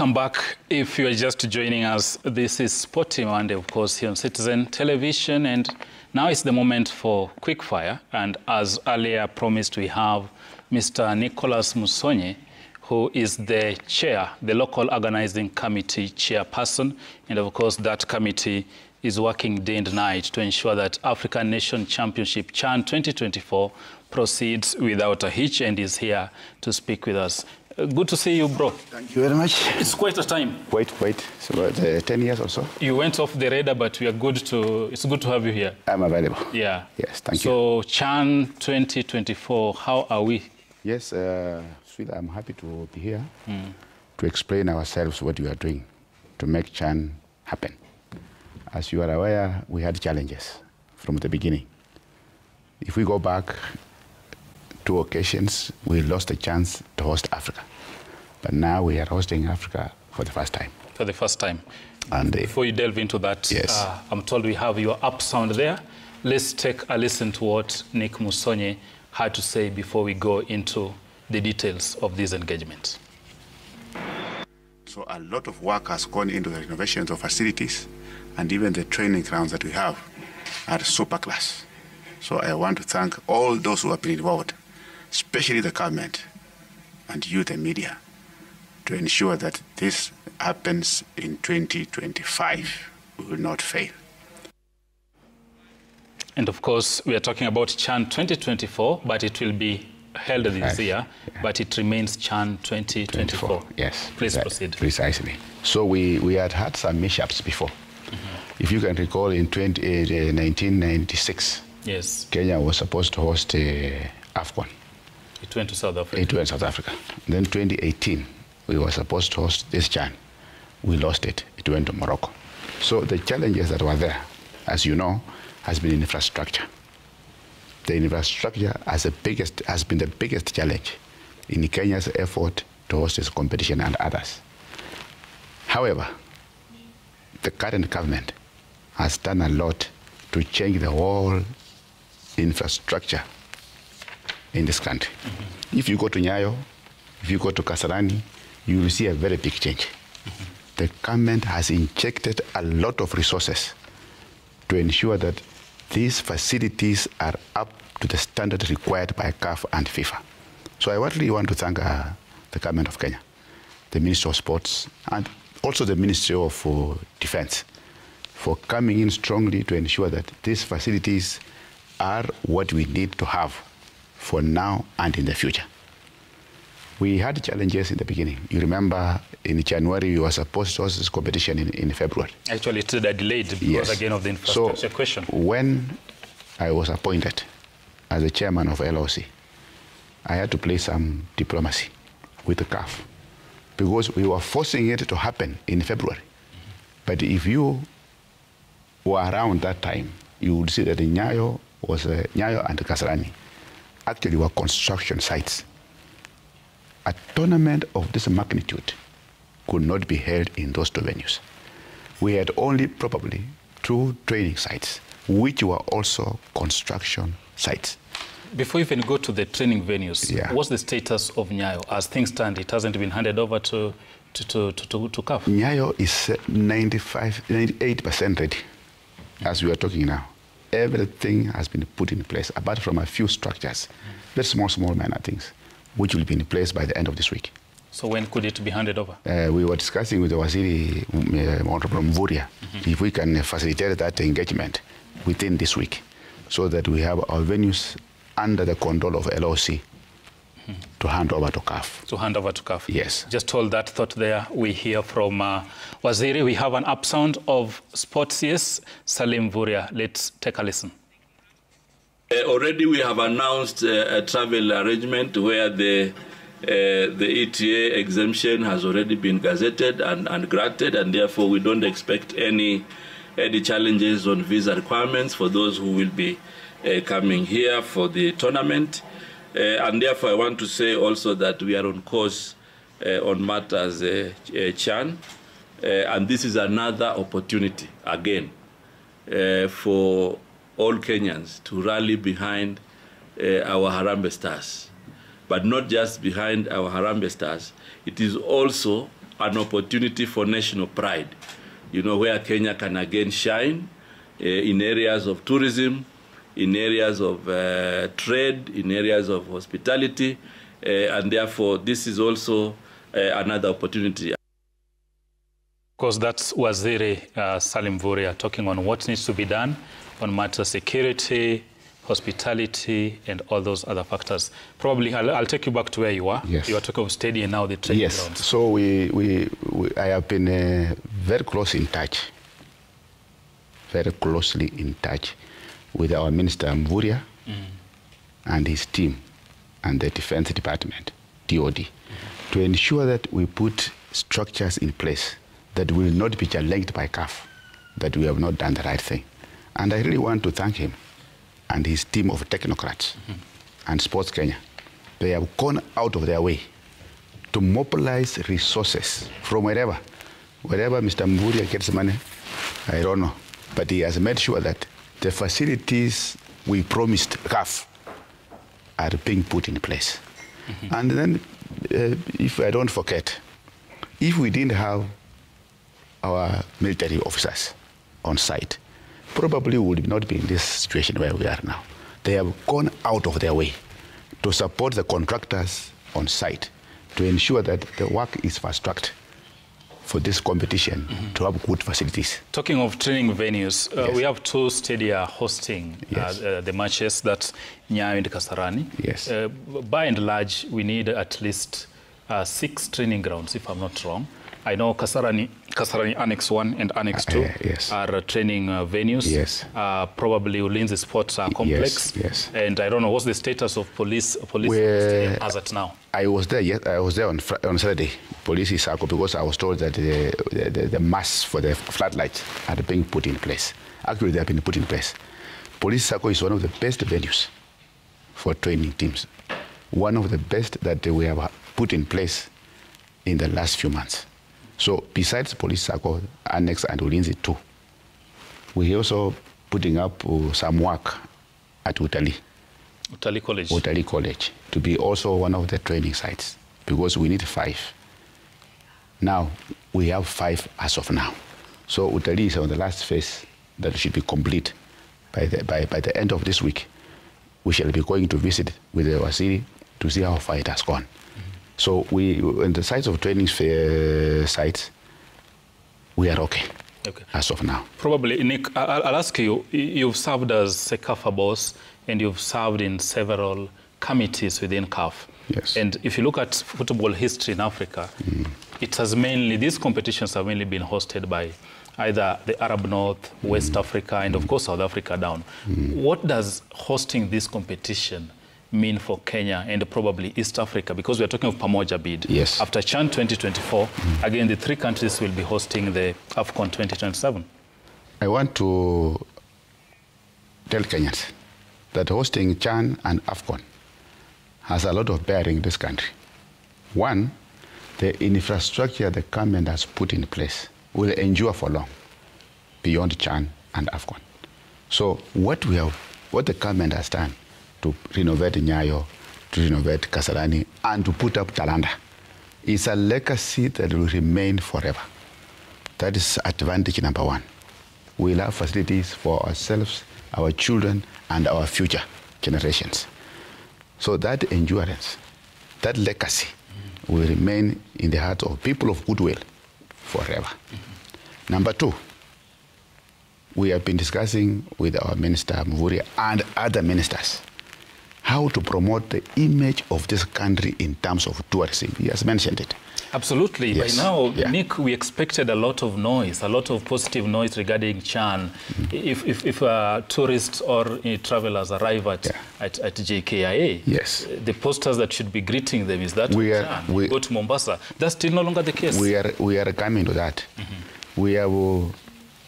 Welcome back. If you are just joining us, this is Sporty Monday, of course, here on Citizen Television, and now it's the moment for Quickfire. And as earlier promised, we have Mr. Nicholas Musonye, who is the chair, the local organizing committee chairperson, and of course that committee is working day and night to ensure that African Nation Championship CHAN 2024 proceeds without a hitch, and is here to speak with us. Good to see you, bro. Thank you very much. It's quite a time. Wait. It's about 10 years or so. You went off the radar, but we are good to. It's good to have you here. I'm available. Yeah. Yes, thank you. So CHAN 2024, how are we? Yes, sweet. I'm happy to be here to explain ourselves what we are doing to make CHAN happen. As you are aware, we had challenges from the beginning. If we go back 2 occasions, we lost a chance to host Africa. But now we are hosting Africa for the first time. For the first time. And before you delve into that, yes. I'm told we have your up sound there. Let's take a listen to what Nick Musonye had to say before we go into the details of this engagement. So a lot of work has gone into the renovations of facilities, and even the training grounds that we have are super class. So I want to thank all those who have been involved, especially the government and you, the media, to ensure that this happens in 2025. We will not fail. And of course, we are talking about CHAN 2024, but it will be held this year, but it remains CHAN 2024. Yes. Please proceed. Precisely. So we had some mishaps before. If you can recall, in 1996, yes, Kenya was supposed to host AFCON. It went to South Africa. It went to South Africa. Then 2018, we were supposed to host this CHAN. We lost it. It went to Morocco. So the challenges that were there, as you know, has been infrastructure. The infrastructure has been the biggest challenge in Kenya's effort to host this competition and others. However, the current government has done a lot to change the whole infrastructure in this country. If you go to Nyayo, if you go to Kasarani, you will see a very big change. The government has injected a lot of resources to ensure that these facilities are up to the standard required by CAF and FIFA. So I really want to thank the government of Kenya, the Ministry of Sports, and also the Ministry of Defense for coming in strongly to ensure that these facilities are what we need to have for now and in the future. We had challenges in the beginning. You remember in January, we were supposed to host this competition in February. Actually, it's delayed because again of the infrastructure question. When I was appointed as the chairman of LOC, I had to play some diplomacy with the CAF because we were forcing it to happen in February. But if you were around that time, you would see that Nyayo and Kasarani actually were construction sites. A tournament of this magnitude could not be held in those 2 venues. We had only probably 2 training sites, which were also construction sites. Before you even go to the training venues, what's the status of Nyayo? As things stand, it hasn't been handed over to CAF. Nyayo is 98% ready, as we are talking now. Everything has been put in place, apart from a few structures, very small minor things, which will be in place by the end of this week. So when could it be handed over? We were discussing with the Waziri Mvuria if we can facilitate that engagement within this week, so that we have our venues under the control of LOC to hand over to CAF. To hand over to CAF. Yes. Just hold that thought there. We hear from Waziri. We have an up sound of Sports CS, Salim Mvuria. Let's take a listen. Already we have announced a travel arrangement where the ETA exemption has already been gazetted and granted, and therefore we don't expect any challenges on visa requirements for those who will be coming here for the tournament. And therefore I want to say also that we are on course on matters CHAN, and this is another opportunity again for all Kenyans to rally behind our Harambee Stars. But not just behind our Harambee Stars, it is also an opportunity for national pride, you know, where Kenya can again shine in areas of tourism, in areas of trade, in areas of hospitality, and therefore this is also another opportunity. Of course, that's Waziri Salim Mvurya talking on what needs to be done on matters of security, hospitality, and all those other factors. Probably, I'll take you back to where you are. Yes. You are talking of stadium now, the training grounds. Yes, so I have been very closely in touch with our Minister Mvurya and his team and the Defense Department, DOD, to ensure that we put structures in place that will not be challenged by CAF, that we have not done the right thing. And I really want to thank him and his team of technocrats and Sports Kenya. They have gone out of their way to mobilize resources from wherever Mr. Mvurya gets money, I don't know. But he has made sure that the facilities we promised CAF are being put in place. And then, if I don't forget, if we didn't have our military officers on site, probably we would not be in this situation where we are now. They have gone out of their way to support the contractors on site to ensure that the work is fast-tracked for this competition to have good facilities. Talking of training venues, Yes. we have two stadia hosting the matches, that's Nyayo and Kasarani. Yes. By and large, we need at least 6 training grounds, if I'm not wrong. I know Kasarani Annex 1 and Annex 2 yes. are training venues. Yes. Probably Ulinzi Sports Complex. Yes. And I don't know, what's the status of police stadium as at now? I was there. Yes, I was there on Saturday. Police Isako, because I was told that the masts for the floodlights are being put in place. Actually, they have been put in place. Police Isako is one of the best venues for training teams. One of the best that we have put in place in the last few months. So besides Police Isako, Annex and Ulinzi 2, we're also putting up some work at Utali College to be also one of the training sites, because we need 5. Now, we have 5 as of now. So Utali is on the last phase that should be complete by the end of this week. We shall be going to visit with the Waziri to see how far it has gone. So we, in the sites of training sites, we are okay as of now. Probably, Nick, I'll ask you, you've served as CECAFA boss and you've served in several committees within CAF. Yes. And if you look at football history in Africa, it has mainly, these competitions have mainly been hosted by either the Arab North, West Africa, and of course South Africa down. What does hosting this competition mean for Kenya and probably East Africa? Because we're talking of Pamoja bid. Yes. After CHAN 2024, again, the 3 countries will be hosting the AFCON 2027. I want to tell Kenyans that hosting CHAN and AFCON has a lot of bearing in this country. One, the infrastructure the government has put in place will endure for long, beyond CHAN and AFCON. So what the government has done to renovate Nyayo, to renovate Kasarani, and to put up Talanda is a legacy that will remain forever. That is advantage number 1. We'll have facilities for ourselves, our children, and our future generations. So that endurance, that legacy will remain in the hearts of people of goodwill forever. Number 2, we have been discussing with our Minister Mvurya and other ministers how to promote the image of this country in terms of tourism. He has mentioned it. Absolutely. Yes. By now, Yeah. Nick, we expected a lot of noise, a lot of positive noise regarding CHAN. If tourists or travelers arrive at JKIA, Yes. the posters that should be greeting them is that CHAN. We go to Mombasa. That's still no longer the case. We are coming to that. We have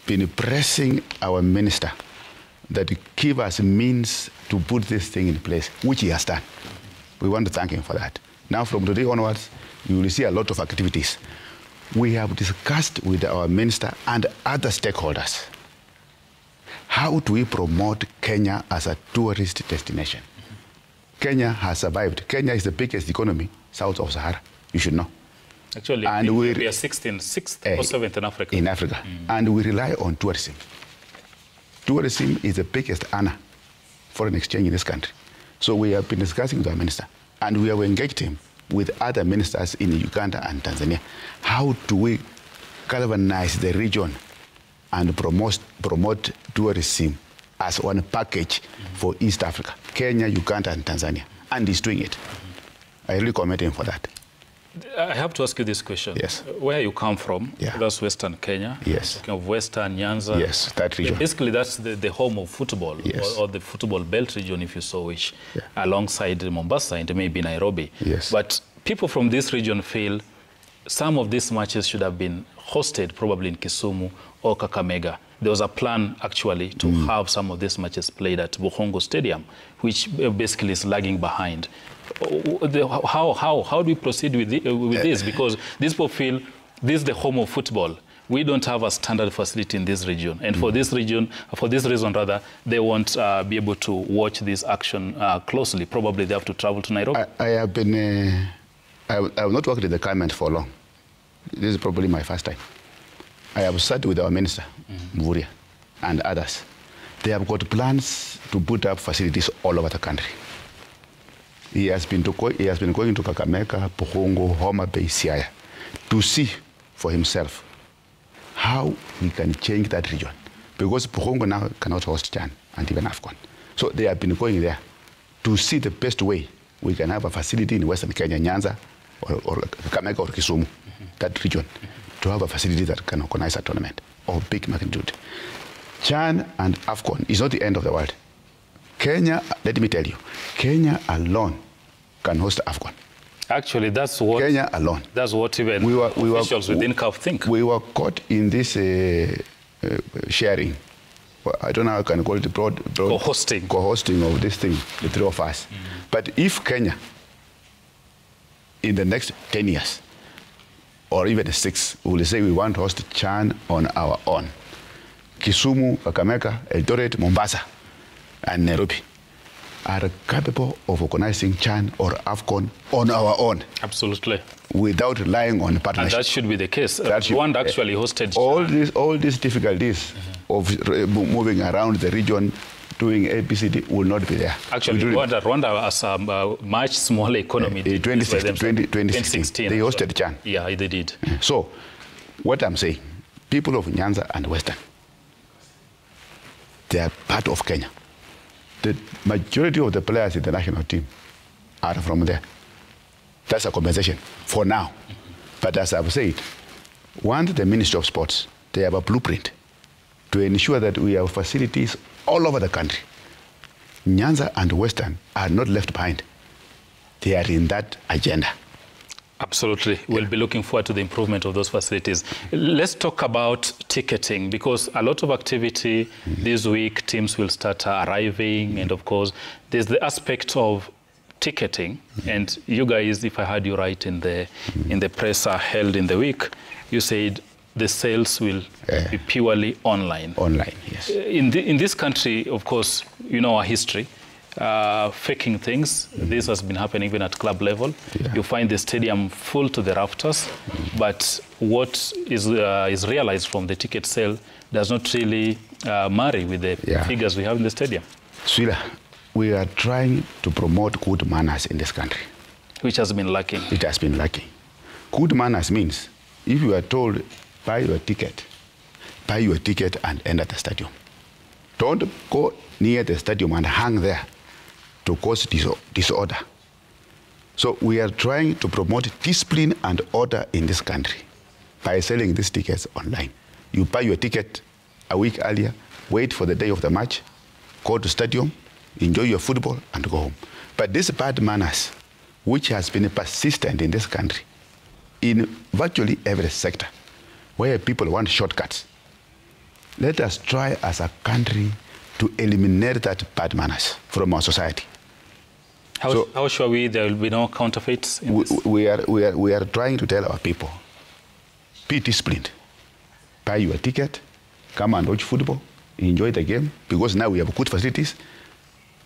been pressing our minister that give us means to put this thing in place, which he has done. We want to thank him for that. Now, from today onwards, you will see a lot of activities. We have discussed with our minister and other stakeholders how do we promote Kenya as a tourist destination. Kenya has survived. Kenya is the biggest economy south of Sahara, you should know. Actually, and we are 6th or 7th in Africa. In Africa. And we rely on tourism. Tourism is the biggest earner foreign exchange in this country. So we have been discussing with our minister, and we have engaged him with other ministers in Uganda and Tanzania. How do we galvanize the region and promote tourism as one package for East Africa, Kenya, Uganda, and Tanzania? And he's doing it. I really commend him for that. I have to ask you this question. Yes. Where you come from, that's Western Kenya. Yes. Talking of Western Nyanza. Yes, that region. Basically, that's the home of football, yes. or the football belt region, if you so wish, alongside Mombasa and maybe Nairobi. Yes. But people from this region feel some of these matches should have been hosted probably in Kisumu or Kakamega. There was a plan, actually, to have some of these matches played at Bukhungu Stadium, which basically is lagging behind. How do we proceed with this? Because these people feel this is the home of football. We don't have a standard facility in this region. And for this reason, they won't be able to watch this action closely. Probably they have to travel to Nairobi. I have not worked in the government for long. This is probably my first time. I have sat with our minister, Mvurya, and others. They have got plans to put up facilities all over the country. He has been going to Kakamega, Bukhungu, Homa Bay, Siaya, to see for himself how we can change that region. Because Bukhungu now cannot host CHAN and even AFCON. So they have been going there to see the best way we can have a facility in Western Kenya, Nyanza, or Kakamega or Kisumu, that region, to have a facility that can organize a tournament of big magnitude. CHAN and AFCON is not the end of the world. Kenya, let me tell you, Kenya alone can host AFCON. Actually, that's what Kenya alone. That's what even officials within CAF think. We were caught in this sharing. I don't know how I can call it co-hosting of this thing, the three of us. But if Kenya, in the next 10 years, or even 6, will say we want to host CHAN on our own, Kisumu, Kakamega, Eldoret, Mombasa, and Nairobi are capable of organizing CHAN or AFCON on our own. Absolutely. Without relying on partnership. And that should be the case. Rwanda actually hosted all these difficulties of moving around the region, doing ABCD will not be there. Actually, Rwanda has a much smaller economy. 2016, they hosted CHAN. Yeah, they did. So, what I'm saying, people of Nyanza and Western, they are part of Kenya. The majority of the players in the national team are from there. That's a compensation for now. But as I've said, once the Ministry of Sports, they have a blueprint to ensure that we have facilities all over the country. Nyanza and Western are not left behind. They are in that agenda. Absolutely. We'll be looking forward to the improvement of those facilities. Let's talk about ticketing, because a lot of activity this week, teams will start arriving, and of course, there's the aspect of ticketing. And you guys, if I heard you right in the press held in the week, you said the sales will be purely online. Online, yes. In this country, of course, you know our history. Faking things. This has been happening even at club level. You find the stadium full to the rafters, but what is realized from the ticket sale does not really marry with the figures we have in the stadium. Swila, we are trying to promote good manners in this country. Which has been lacking. It has been lacking. Good manners means if you are told, buy your ticket and enter the stadium. Don't go near the stadium and hang there to cause disorder. So we are trying to promote discipline and order in this country by selling these tickets online. You buy your ticket a week earlier, wait for the day of the match, go to stadium, enjoy your football, and go home. But this bad manners, which has been persistent in this country, in virtually every sector, where people want shortcuts, let us try as a country to eliminate that bad manners from our society. How sure there will be no counterfeits? We are trying to tell our people, be disciplined. Buy your ticket, come and watch football, enjoy the game, because now we have good facilities,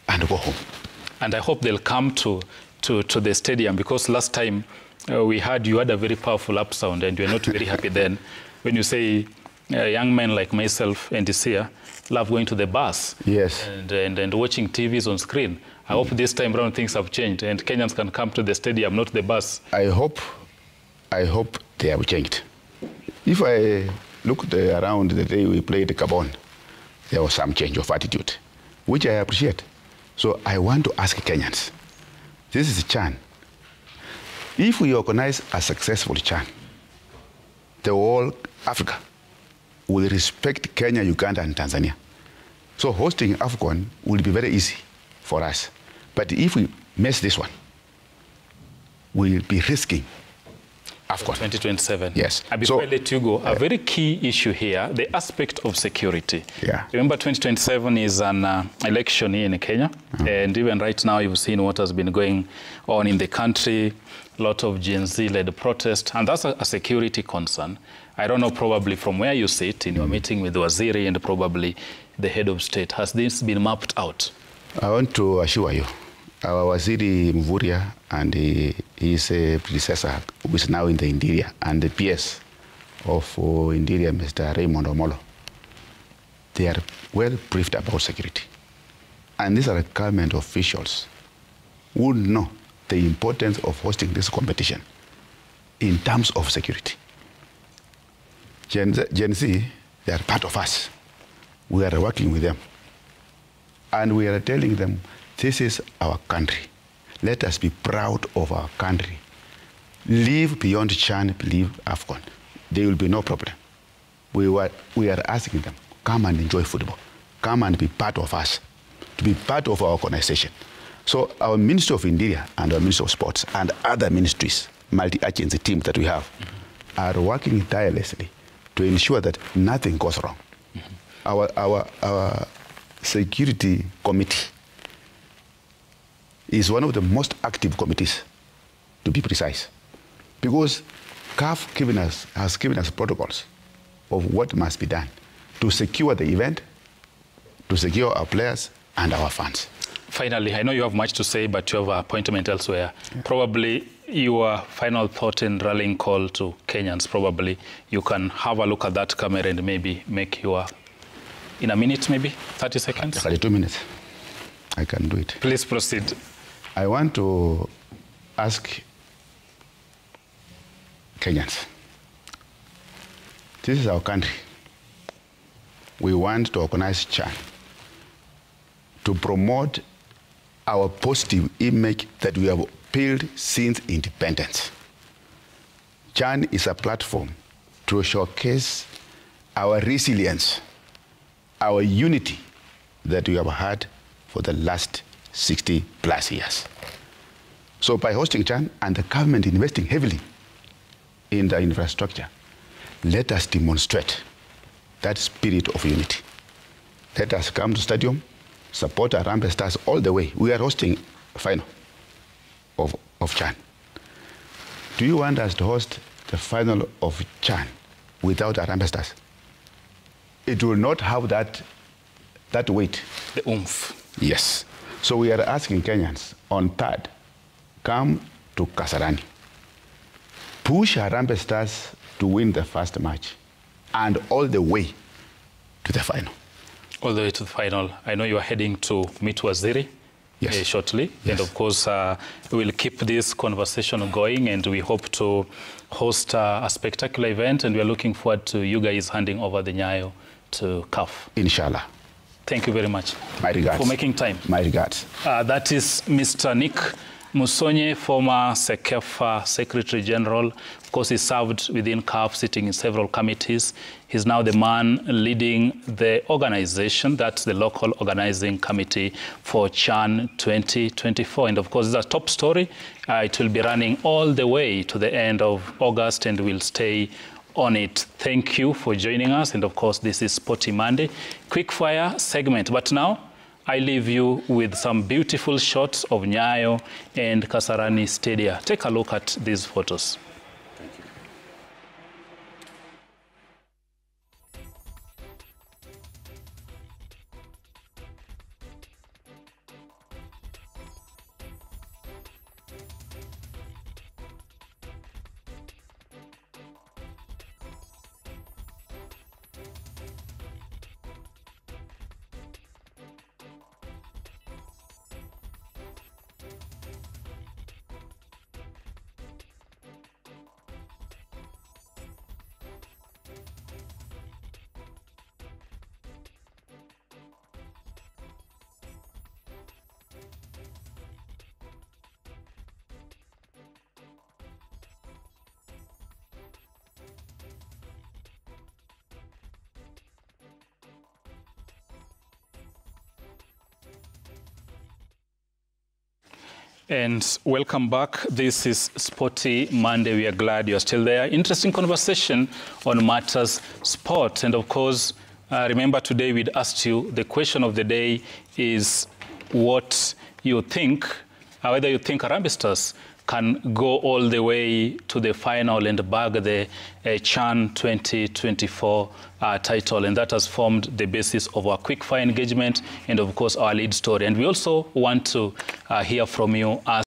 and go home. And I hope they'll come to the stadium, because last time we heard you had a very powerful up sound, and you're not very happy then when you say young men like myself and Isia love going to the bus, yes, and watching TVs on screen. I hope this time around things have changed and Kenyans can come to the stadium, not the bus. I hope they have changed. If I looked around the day we played Gabon, there was some change of attitude, which I appreciate. So I want to ask Kenyans, this is CHAN. If we organize a successful CHAN, the whole Africa will respect Kenya, Uganda, and Tanzania. So hosting AFCON will be very easy for us. But if we miss this one, we'll be risking AFCON. 2027. Yes. Before I let you go, a very key issue here, the aspect of security. Yeah. Remember, 2027 is an election here in Kenya. And even right now, you've seen what has been going on in the country, a lot of Gen Z-led protest, and that's a security concern. I don't know, probably from where you sit in your meeting with Waziri and probably the head of state, has this been mapped out? I want to assure you, our Waziri Mvurya and his predecessor, who is now in the Interior, and the PS of Interior, Mr. Raymond Omolo, they are well briefed about security. And these are government officials who know the importance of hosting this competition in terms of security. Gen Z, they are part of us. We are working with them. And we are telling them, this is our country. Let us be proud of our country. Live beyond CHAN, leave AFCON. There will be no problem. We are asking them, come and enjoy football. Come and be part of us, to be part of our organization. So our Ministry of Interior and our Ministry of Sports and other ministries, multi-agency teams that we have, are working tirelessly to ensure that nothing goes wrong. Our security committee is one of the most active committees, to be precise, because CAF has given us protocols of what must be done to secure the event, to secure our players and our fans. Finally, I know you have much to say, but you have an appointment elsewhere. Yeah. Probably your final thought and rallying call to Kenyans, probably you can have a look at that camera and maybe make your, in a minute maybe, 30 seconds? 32 minutes. I can do it. Please proceed. I want to ask Kenyans, this is our country. We want to organize CHAN to promote our positive image that we have built since independence. CHAN is a platform to showcase our resilience, our unity that we have had for the last 60 plus years. So by hosting CHAN and the government investing heavily in the infrastructure, let us demonstrate that spirit of unity. Let us come to stadium, support our Harambee Stars all the way. We are hosting a final of CHAN. Do you want us to host the final of CHAN without our Harambee Stars? It will not have that weight. The oomph. Yes. So we are asking Kenyans on 3rd, come to Kasarani. Push Harambee Stars to win the first match and all the way to the final. All the way to the final. I know you are heading to meet Waziri shortly. Yes. And of course, we'll keep this conversation going and we hope to host a spectacular event and we are looking forward to you guys handing over the Nyayo to CAF. Inshallah. Thank you very much. My regards. For making time. My regards. That is Mr. Nick Musonye, former SEKEFA Secretary General. Of course, he served within CAF, sitting in several committees. He's now the man leading the organization, that's the local organizing committee for CHAN 2024. And of course, it's a top story. It will be running all the way to the end of August and will stay on it. Thank you for joining us. And of course, this is Sporty Monday, quick fire segment. But now, I leave you with some beautiful shots of Nyayo and Kasarani Stadium. Take a look at these photos. Thank you. And welcome back. This is Sporty Monday. We are glad you're still there. Interesting conversation on matters sport. And of course, remember today we'd asked you, the question of the day is what you think, whether you think Harambee Stars can go all the way to the final and bag the CHAN 2024 title. And that has formed the basis of our quickfire engagement and, of course, our lead story. And we also want to hear from you as